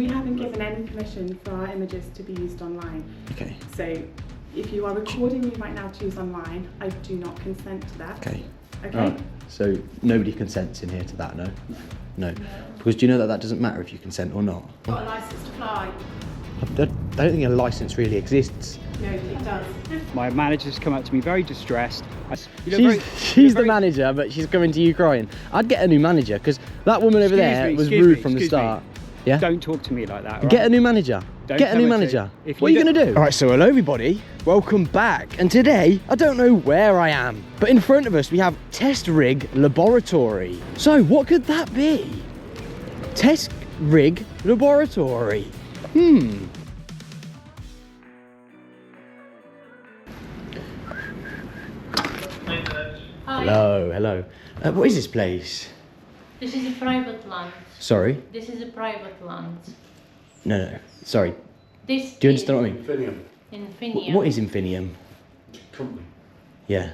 We haven't given any permission for our images to be used online. Okay. So if you are recording me right now to use online, I do not consent to that. Okay. Okay. Right. So nobody consents in here to that, no? No. Because do you know that that doesn't matter if you consent or not? Got a license to fly? I don't think a license really exists. No, it does. My manager's come up to me very distressed. She's the manager, but she's coming to you crying. I'd get a new manager because that woman over there was rude from the start. Yeah. Don't talk to me like that. Get a new manager. Get a new manager. What are you going to do? All right, so hello everybody. Welcome back. And today, I don't know where I am, but in front of us we have Test Rig Laboratory. So what could that be? Test Rig Laboratory. Hi. Hello. What is this place? This is a private land. Sorry? This is a private land. No. Sorry. This Do you understand what I mean? Infineum. Infineum. What is Infineum? Company. Yeah.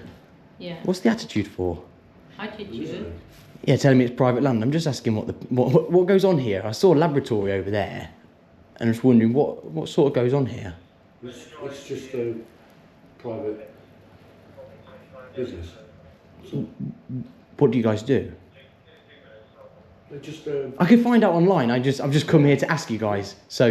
Yeah. What's the attitude for? Attitude. Yeah, telling me it's private land. I'm just asking what goes on here. I saw a laboratory over there, and I was wondering what sort of goes on here. It's just a private business. So What do you guys do? they're just I can find out online. I've just come here to ask you guys. So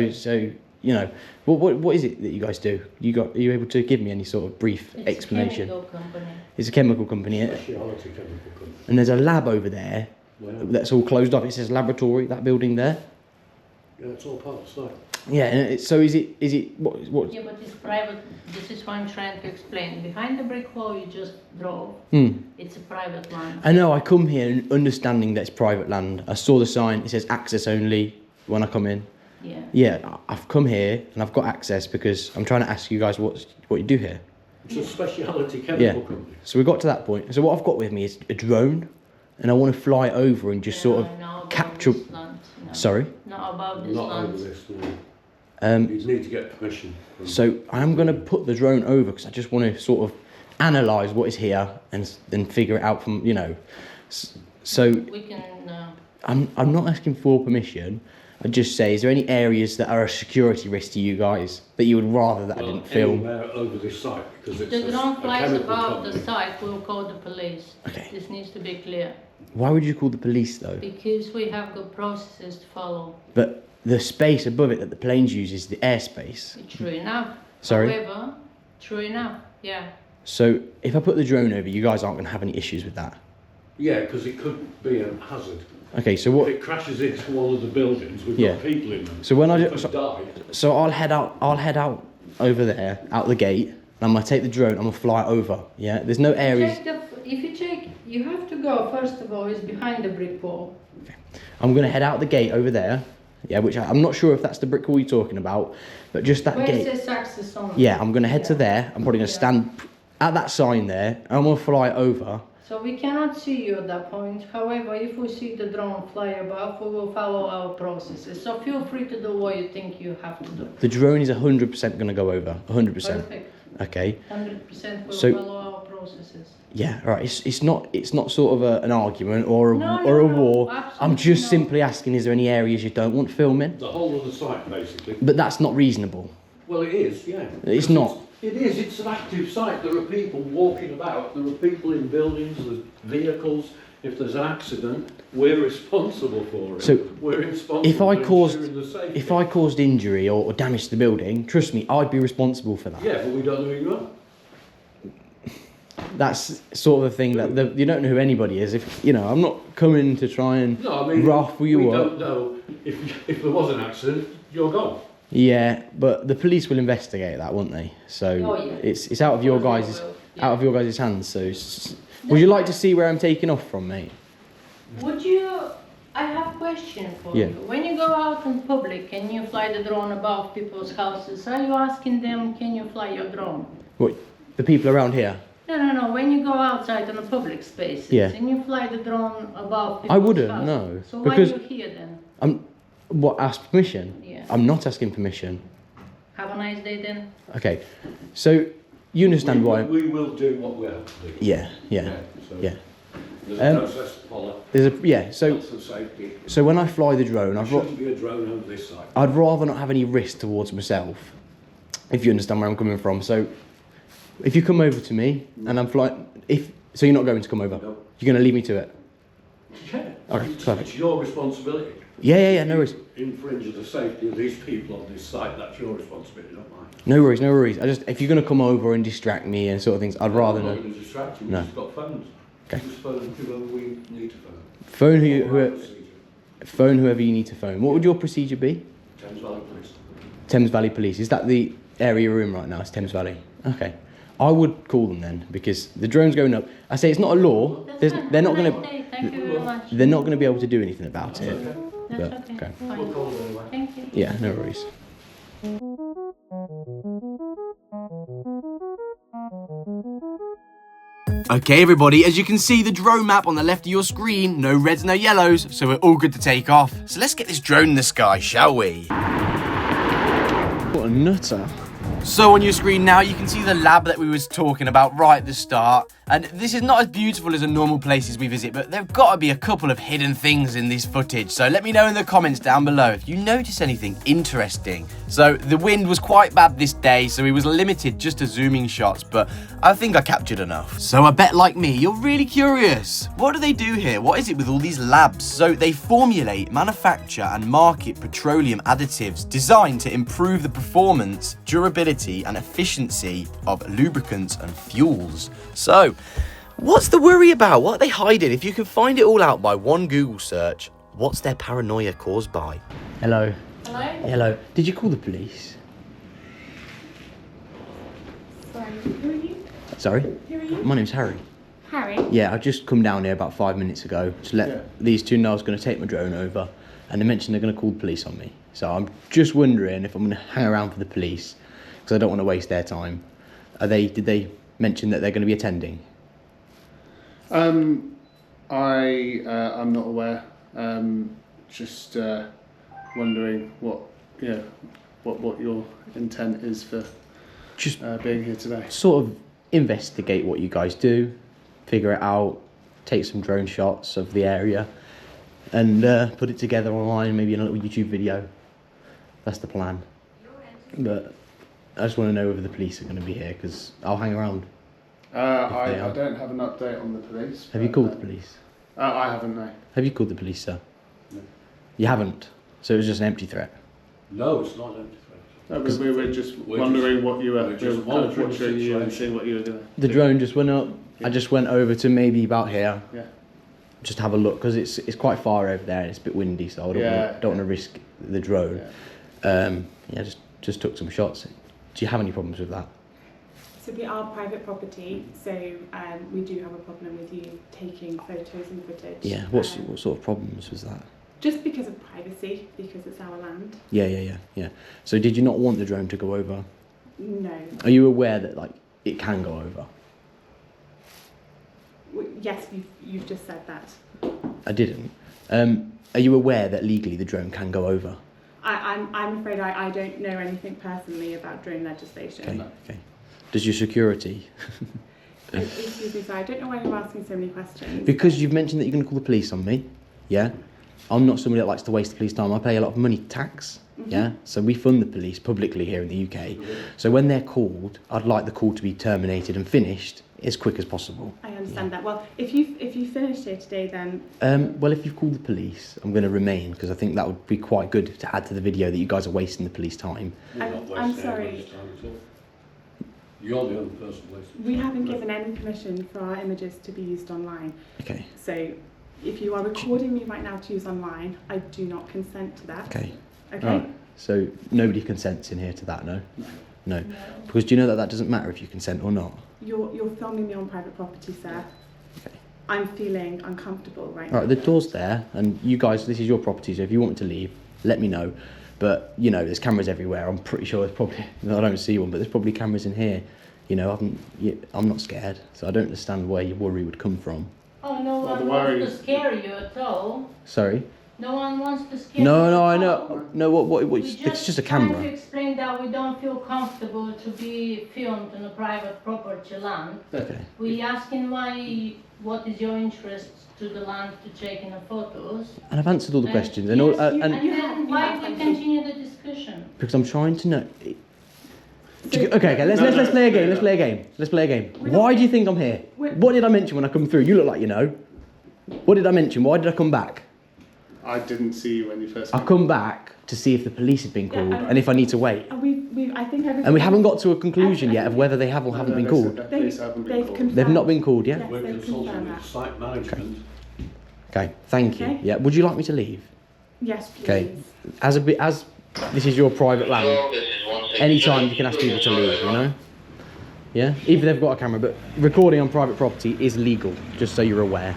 you know, what is it that you guys do? Are you able to give me any sort of brief explanation? It's a chemical company. It's a chemical company, speciality chemical company. and there's a lab over there that's all closed off. It says laboratory. That building there. Yeah, it's all part of the site. Yeah. And so is it what? Yeah, but it's private. This is what I'm trying to explain. Behind the brick wall you just drove, it's a private land. I know. I come here understanding that it's private land. I saw the sign. It says access only when I come in. Yeah. Yeah, I've come here and I've got access because I'm trying to ask you guys what you do here. It's a speciality chemical company. So we got to that point. So what I've got with me is a drone, and I want to fly over and just sort of capture. This land, no. Sorry. Not about this Not land. over this. No. You need to get permission. So I am going to put the drone over because I just want to sort of analyse what is here and then figure it out from So We can. I'm not asking for permission. I just say, is there any areas that are a security risk to you guys that you would rather that I didn't film? Anywhere over this site because it's The drone flies chemical above the company. site. We'll call the police. Okay. This needs to be clear Why would you call the police though? because we have got processes to follow. But the space above it that the planes use is the airspace. True enough. Sorry? However, true enough. Yeah. So if I put the drone over, you guys aren't going to have any issues with that. Yeah, because it could be a hazard. Okay, so If what? it crashes into one of the buildings, we've got people in them. So when I They do, could die. so I'll head out over there, out the gate. And I'm gonna take the drone. I'm gonna fly over. Yeah, there's no areas. If you check, you have to go. First of all, is behind the brick wall. I'm gonna head out the gate over there. Yeah, which I'm not sure if that's the brick wall you're talking about, but just that Where gate. it says access on. Yeah, I'm gonna head to there. I'm probably gonna stand at that sign there. And I'm gonna fly over. So we cannot see you at that point. However, if we see the drone fly above, we will follow our processes. So feel free to do what you think you have to do. The drone is 100% gonna go over. 100%. Perfect. Okay. 100% will So- follow our processes. Yeah, right. It's not sort of an argument or a No, or a no, war. absolutely I'm just not. simply asking, is there any areas you don't want filming? The whole of the site, basically. But that's not reasonable. Well, it is, yeah. It's Because not. It is. It's an active site. There are people walking about. There are people in buildings. There's vehicles. If there's an accident, we're responsible for it. So, we're responsible If I for caused ensuring the safety. if I caused injury or damage to the building, trust me, I'd be responsible for that. Yeah, but we don't know who you are. That's sort of the thing that you don't know who anybody is. If you know, I'm not coming to try and No, I mean, ruffle you we up. don't know if there was an accident, you're gone. Yeah, but the police will investigate that, won't they? So Oh, yeah. it's out of your guys' Yeah. out of your guys' hands. So would you like to see where I'm taking off from, mate? Would you? I have a question for Yeah. you. When you go out in public, can you fly the drone above people's houses? Are you asking them, can you fly your drone? What the people around here? No. When you go outside on the public spaces, Yeah. and you fly the drone above people's I wouldn't, houses. no, So because- why are you here then? Ask permission? Yeah. I'm not asking permission. Have a nice day then. Okay, so you understand why? We will do what we have to do. Yeah. So Yeah. There's a process to follow. Health and safety. So when I fly the drone, There shouldn't be a drone over this side. I'd rather not have any risk towards myself, if you understand where I'm coming from. So if you come over to me and I'm flying, so you're not going to come over? No. You're going to leave me to it? Yeah. Okay, perfect. It's your responsibility. Yeah, no worries. Infringe the safety of these people on this site, that's your responsibility, not mine. No worries. If you're going to come over and distract me and sort of things, I'd rather I'm not not. going to distract you, No. we've just got phones. Okay. Just phone whoever we need to phone. Phone whoever you need to phone. What would your procedure be? Thames Valley Police. Thames Valley Police. Is that the area you're in right now? It's Thames Valley. Okay. I would call them then, because the drone's going up. I say it's not a law. They're not going to. Thank you very much. They're not going to be able to do anything about it. That's But, okay. okay. Fine. Thank you. Yeah, no worries. Okay everybody, as you can see the drone map on the left of your screen, no reds, no yellows, so we're all good to take off. So let's get this drone in the sky, shall we? What a nutter. So on your screen now, you can see the lab that we was talking about right at the start. And this is not as beautiful as the normal places we visit, but there've got to be a couple of hidden things in this footage. So let me know in the comments down below if you notice anything interesting. So the wind was quite bad this day, so we was limited just to zooming shots, but I think I captured enough. So I bet like me, you're really curious. What do they do here? What is it with all these labs? So they formulate, manufacture and market petroleum additives designed to improve the performance, durability and efficiency of lubricants and fuels. So, what's the worry about? What are they hiding? If you can find it all out by one Google search, what's their paranoia caused by? Hello. Hello? Hello. Did you call the police? Sorry, who are you? Sorry? Who are you? My name's Harry. Harry? Yeah, I just come down here about 5 minutes ago to let these two know I was going to take my drone over, and they mentioned they're going to call the police on me. So I'm just wondering if I'm going to hang around for the police, because I don't want to waste their time. Did they mention that they're going to be attending? I'm not aware. Just wondering what your intent is for Just being here today. sort of investigate what you guys do, figure it out, take some drone shots of the area, and put it together online, maybe in a little YouTube video. That's the plan. But I just want to know whether the police are going to be here, because I'll hang around. I don't have an update on the police. Have you called the police? I haven't, no. Have you called the police, sir? No. You haven't? So it was just an empty threat? No, it's not an empty threat. No, we were just We're wondering just- what you were. we're We just were kind of monitoring the watching you and situation. seeing what you were doing. The drone just went up. I just went over to maybe about here. Yeah. Just have a look, because it's quite far over there and it's a bit windy, so I don't want to risk the drone. Just took some shots. Do you have any problems with that? So we are private property, so we do have a problem with you taking photos and footage. Yeah, what sort of problems was that? Just because of privacy, because it's our land. Yeah. So did you not want the drone to go over? No. Are you aware that like it can go over? Yes, you've just said that. I didn't. Are you aware that legally the drone can go over? I'm afraid I don't know anything personally about drone legislation. Okay. Does your security? Excuse me, sir, I don't know why you're asking so many questions. Because you've mentioned that you're going to call the police on me. Yeah. I'm not somebody that likes to waste the police time. I pay a lot of money tax. Yeah. So we fund the police publicly here in the UK. So when they're called, I'd like the call to be terminated and finished as quick as possible. I understand that. Well, if you finished here today, then. Well, if you've called the police, I'm going to remain, because I think that would be quite good to add to the video that you guys are wasting the police time. I'm sorry. anybody's time at all. You're the only person wasting We time. haven't given any permission for our images to be used online. Okay. So, if you are recording me right now to use online, I do not consent to that. Okay. Okay. Right. So nobody consents in here to that, no? No. Because do you know that doesn't matter if you consent or not? You're filming me on private property, sir. Okay. I'm feeling uncomfortable right now. Right, the door's there, and you guys, this is your property, so if you want me to leave, let me know. But, you know, there's cameras everywhere. I'm pretty sure there's probably, I don't see one, but there's probably cameras in here. You know, I'm not scared, so I don't understand where your worry would come from. Oh, no Well, the one worry wants is- to scare you at all. Sorry? No one wants to scare you. No, at I all. know. No, what We it's just a camera. trying to explain saying that we don't feel comfortable to be filmed on a private property land. Okay. We asking what is your interest to the land to taking the photos? And I've answered all the questions. And, Yes, all, and and then why we continue the discussion? because I'm trying to know. Okay, let's play a game. Let's play a game. Why do you think I'm here? What did I mention when I come through? You look like you know. What did I mention? Why did I come back? I didn't see you when you first I come back to see if the police have been called and if I need to wait. I think And we haven't got to a conclusion yet of whether they have or haven't been called. They've not been called yet? Yes, We're they've consulting confirmed with that. site management. Okay, thank you. Okay. Yeah, would you like me to leave? Yes, please. Okay, as this is your private land, anytime you can ask people to leave, you know? Yeah, even if they've got a camera, but recording on private property is legal, just so you're aware.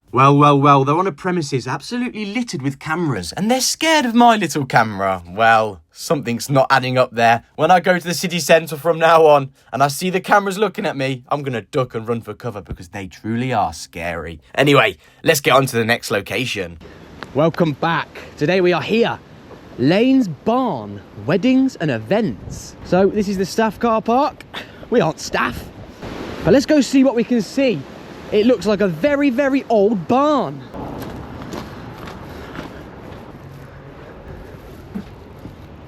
Well, they're on a premises absolutely littered with cameras, and they're scared of my little camera. Well, something's not adding up there. When I go to the city centre from now on, and I see the cameras looking at me, I'm going to duck and run for cover, because they truly are scary. Anyway, let's get on to the next location. Welcome back. Today we are here, Lains Barn, weddings and events. So this is the staff car park. We aren't staff, but let's go see what we can see. It looks like a very, very old barn.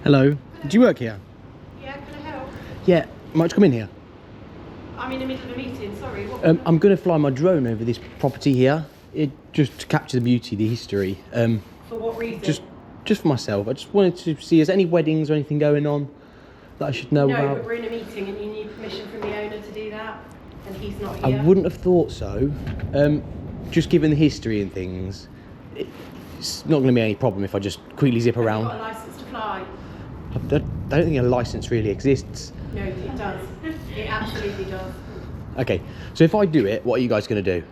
Hello, do you work here? Yeah, can I help? Yeah, might you come in here? I'm in the middle of a meeting, sorry. What I'm going to fly my drone over this property here, just to capture the beauty, the history. for what reason? Just for myself. I just wanted to see, is there any weddings or anything going on that I should know no, about? but we're in a meeting and you need permission from the owner to do that, and he's not I here. wouldn't have thought so. Just given the history and things, it's not going to be any problem if I just quickly zip Have you around. got a licence to fly? I don't think a license really exists. No, it does. It absolutely does. Okay, so if I do it, what are you guys going to do?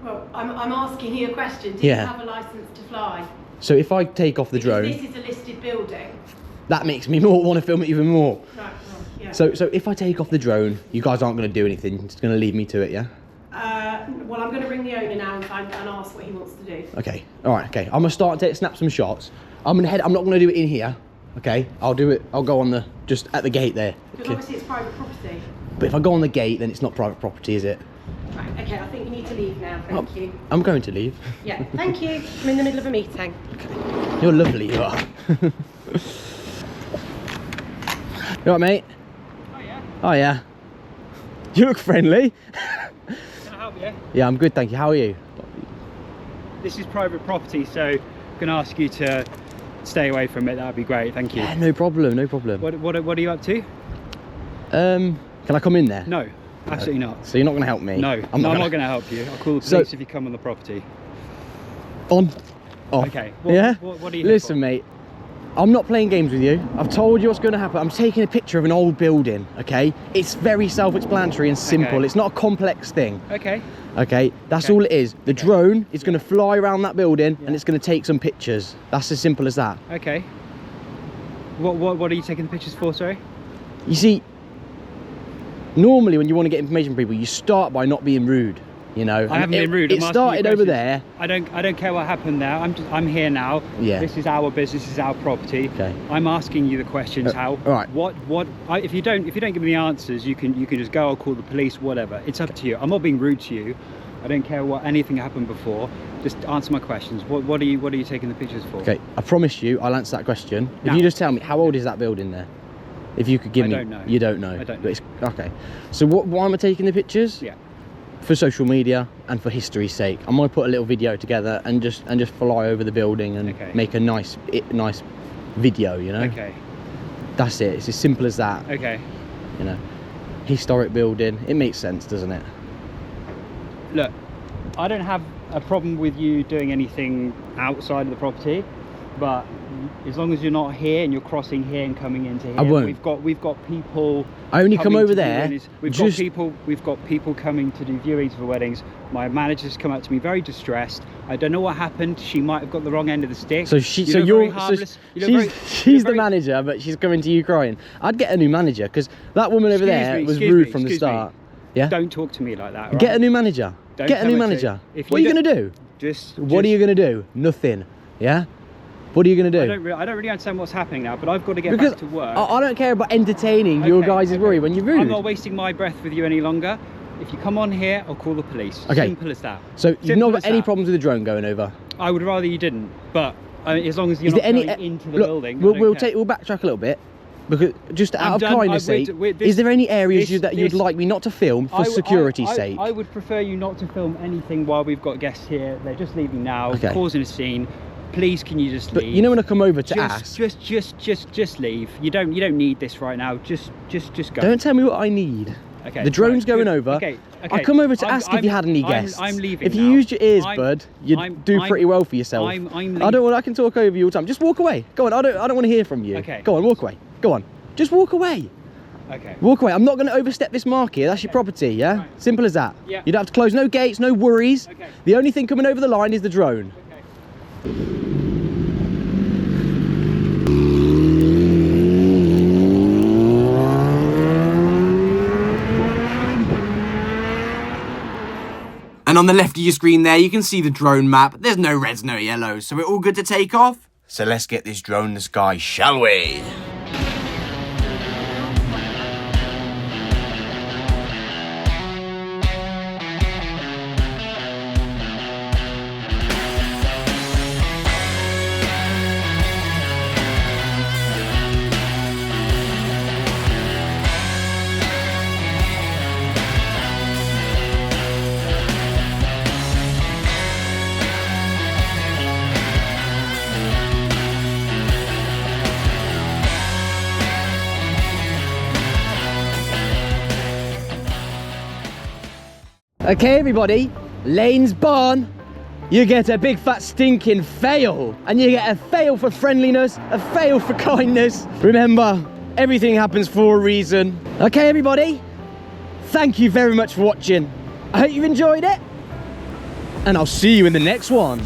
Well, I'm asking you a question. Do Yeah. you have a licence to fly? So if I take off the Because drone, this is a listed building. that makes me want to film it even more. Right, well, yeah. So if I take off the drone, you guys aren't going to do anything. It's going to leave me to it, yeah? Well, I'm going to ring the owner now and ask what he wants to do. Okay, all right, okay. I'm going to start to snap some shots. I'm not going to do it in here, okay? I'll go on just at the gate there. Because Okay. obviously it's private property. But if I go on the gate, then it's not private property, is it? Right, okay, I think you need to leave now, thank you. I'm going to leave. Yeah, thank you. I'm in the middle of a meeting. You're lovely, you are. You all right, mate? Oh yeah, Oh, yeah. You look friendly. can I help you? Yeah, I'm good, thank you. How are you? This is private property, so I'm going to ask you to stay away from it. That would be great, thank you. Yeah, no problem, no problem. What are you up to? Can I come in there? No, absolutely not. So you're not going to help me? No, I'm not going to help you. I'll call the So- police if you come on the property. On. Off. Okay. Yeah? What are you here Listen, for? mate. I'm not playing games with you. I've told you what's going to happen. I'm taking a picture of an old building, okay? It's very self-explanatory and simple. Okay. It's not a complex thing, Okay. okay? That's Okay. all it is. The drone is going to fly around that building Yeah. and it's going to take some pictures. That's as simple as that. Okay. What are you taking the pictures for, sorry? You see, normally when you want to get information from people, you start by not being rude, you know? I haven't been rude. It I'm asking you started over questions. there. I don't care what happened there. I'm here now. Yeah. This is our business. This is our property. Okay. I'm asking you the questions. all right. If you don't give me the answers, you can just go. I'll call the police. Whatever. It's up to you. I'm not being rude to you. I don't care what anything happened before. Just answer my questions. What are you taking the pictures for? Okay, I promise you I'll answer that question. If Now. you just tell me, how old is that building there? If you could give I me... don't know. You don't know? I don't But know. it's, okay. So why am I taking the pictures? Yeah. For social media and for history's sake. I'm going to put a little video together and just fly over the building and Okay. make a nice video, you know? Okay. That's it. It's as simple as that, Okay. you know? Historic building. It makes sense, doesn't it? Look, I don't have a problem with you doing anything outside of the property, but as long as you're not here and you're crossing here and coming into here, I won't. We've got people. I only come coming over to do there weddings. We've just- got people coming to do viewings for weddings. My manager's come up to me very distressed. I don't know what happened. She might have got the wrong end of the stick. So You look very harmless. You look she's the very- manager, but she's coming to you crying. I'd get a new manager because that woman over there was rude from the start. Yeah. Don't talk to me like that. all Get right? a new manager. Don't Get a come new and say- manager. if What are you don't- gonna do? Just. What are you gonna do? Nothing. Yeah. What are you going to do? I don't really understand what's happening now, but I've got to get Because back to work. I don't care about entertaining your guys' worry when you're rude. I'm not wasting my breath with you any longer. If you come on here, I'll call the police. Okay. Simple as that. So you've not got any problems with the drone going over? I would rather you didn't, but I mean, as long as you're not going into the building. We'll backtrack a little bit. Because just out of kindness sake, is there any areas that you'd like me not to film for security's sake? I would prefer you not to film anything while we've got guests here. They're just leaving now, causing a scene. Please, can you just leave? But you know when I come over to ask, just leave. You don't need this right now. Just go. Don't tell me what I need. Okay. The drone's going over. Okay. I come over to ask if you had any guests. I'm leaving. If you used your ears, bud, you'd do pretty well for yourself. I'm leaving. I can talk over you all the time. Just walk away. Go on. I don't want to hear from you. Okay. Go on, walk away. Go on. Just walk away. Okay. Walk away. I'm not going to overstep this mark here. That's your property, yeah? Right. Simple as that. Yeah. You don't have to close no gates, no worries. Okay. The only thing coming over the line is the drone. Okay. And on the left of your screen there, you can see the drone map. There's no reds, no yellows, so we're all good to take off. So let's get this drone in the sky, shall we? Okay, everybody, Lains Barn, you get a big fat stinking fail. And you get a fail for friendliness, a fail for kindness. Remember, everything happens for a reason. Okay, everybody, thank you very much for watching. I hope you've enjoyed it. And I'll see you in the next one.